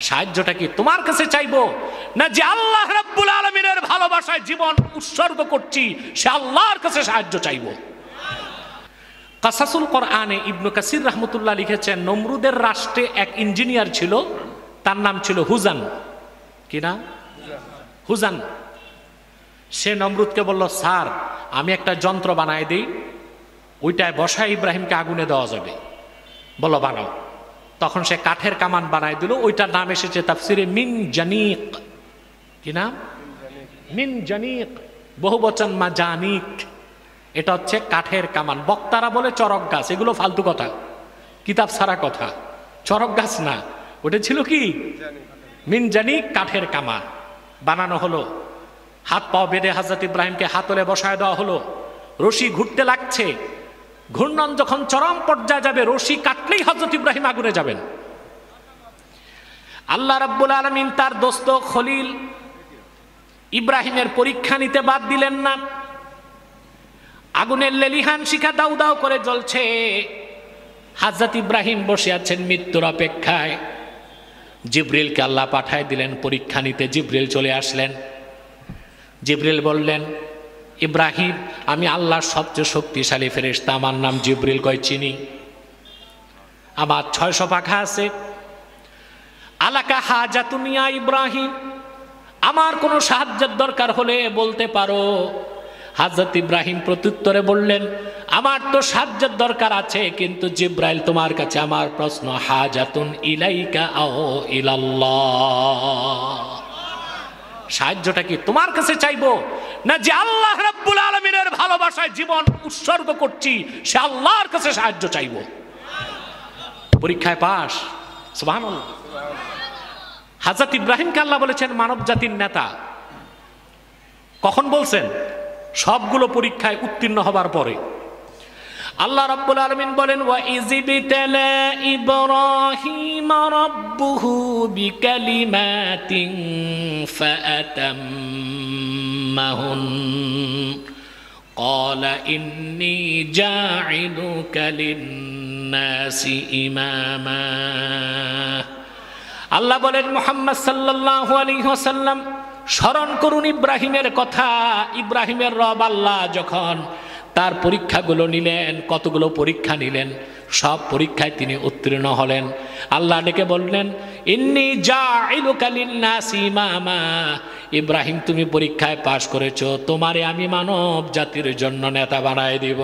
সাহায্যটা কি তোমার কাছে চাইবো, না যে আল্লাহ রাব্বুল আলামিনের ভালোবাসায় জীবন উৎসর্গ করছি সে আল্লাহর কাছে সাহায্য চাইবো? কাসাসুল কোরআনে ইবনে কাসির রাহমাতুল্লাহ লিখেছেন, নমরুদের রাষ্ট্রে এক ইঞ্জিনিয়ার ছিল, তার নাম ছিল হুজান। কি না? হুজান। সে নমরুদকে বলল, স্যার আমি একটা যন্ত্র বানাই দিই, ওইটায় বসায় ইব্রাহিমকে আগুনে দেওয়া যাবে। বলো বানাও। তখন সে কাঠের কামান বানাই দিল, ওইটার নাম এসেছে তাফসিরে মিন জানিক। কি নাম? মিন জানিক, বহু বচন মাজানিক। এটা হচ্ছে কাঠের কামান। বক্তারা বলে চরক গাছ, এগুলো ফালতু কথা, কিতাব ছাড়া কথা। চরক গাছ না, ওটা ছিল কি মিন জানিক, কাঠের কামান বানানো হলো। হাত পাও বেঁধে হযরত ইব্রাহিমকে হাতলে বসায় দেওয়া হলো। রশি ঘুরতে লাগছে, ঘূর্ণন যখন চরম পর্যায়ে যাবে, রশি কাটলেই হযরত ইব্রাহিম আগুনে যাবেন। আল্লাহ রাব্বুল আলামিন তার দোস্ত খলিল ইব্রাহিমের পরীক্ষা নিতে বাদ দিলেন না। আগুনের লেলিহান শিখা দাউ দাউ করে জ্বলছে, হযরত ইব্রাহিম বসে আছেন মৃত্যুর অপেক্ষায়। জিবরিলকে আল্লাহ পাঠায় দিলেন পরীক্ষা নিতে। জিবরিল চলে আসলেন। জিবরিল বললেন, ইব্রাহিম আমি আল্লাহর সবচেয়ে শক্তিশালী ফেরেশতা, আমার নাম জিবরিল। কয় চিনি, আমার 600 পাখা আছে। আলাকা হাজাতুন ইয়া ইব্রাহিম, আমার কোনো সাহায্যের দরকার হলে বলতে পারো। হযরত ইব্রাহিম প্রত্যুত্তরে বললেন, আমার তো সাহায্যের দরকার আছে, কিন্তু জিবরাইল তোমার কাছে আমার প্রশ্ন, হাজাতুন ইলাইকা আও ইলাল্লাহ, সাহায্যটা কি তোমার কাছে চাইবো, না যে আল্লাহ রাব্বুল আলামিনের ভালোবাসায় জীবন উৎসর্গ করছি সে আল্লাহর কাছে সাহায্য চাইবো? পরীক্ষায় পাস, সুবহানাল্লাহ। হযরত ইব্রাহিমকে আল্লাহ বলেছেন মানব জাতির নেতা। কখন বলছেন? সবগুলো পরীক্ষায় উত্তীর্ণ হবার পরে। আল্লাহ রাব্বুল আলামিন বলেন, ওয়া ইযবিতালা ইব্রাহিম রাব্বুহু বিকালিমাতিন ফাআতাম্মাহুন ক্বালা ইন্নী জাঈলুকা লিন-নাসি ইমামা। আল্লাহ বলেন, মুহাম্মদ সাল্লাল্লাহু আলাইহি ওয়াসাল্লাম স্মরণ করুন ইব্রাহিমের কথা। ইব্রাহিমের রব আল্লাহ যখন তার পরীক্ষাগুলো নিলেন, কতগুলো পরীক্ষা নিলেন, সব পরীক্ষায় তিনি উত্তীর্ণ হলেন। আল্লাহ ডেকে বললেন, ইন্নী জাঈলুকা লিন-নাসি ইমামা, ইব্রাহিম তুমি পরীক্ষায় পাশ করেছো, তোমারে আমি মানব জাতির জন্য নেতা বানায় দিব।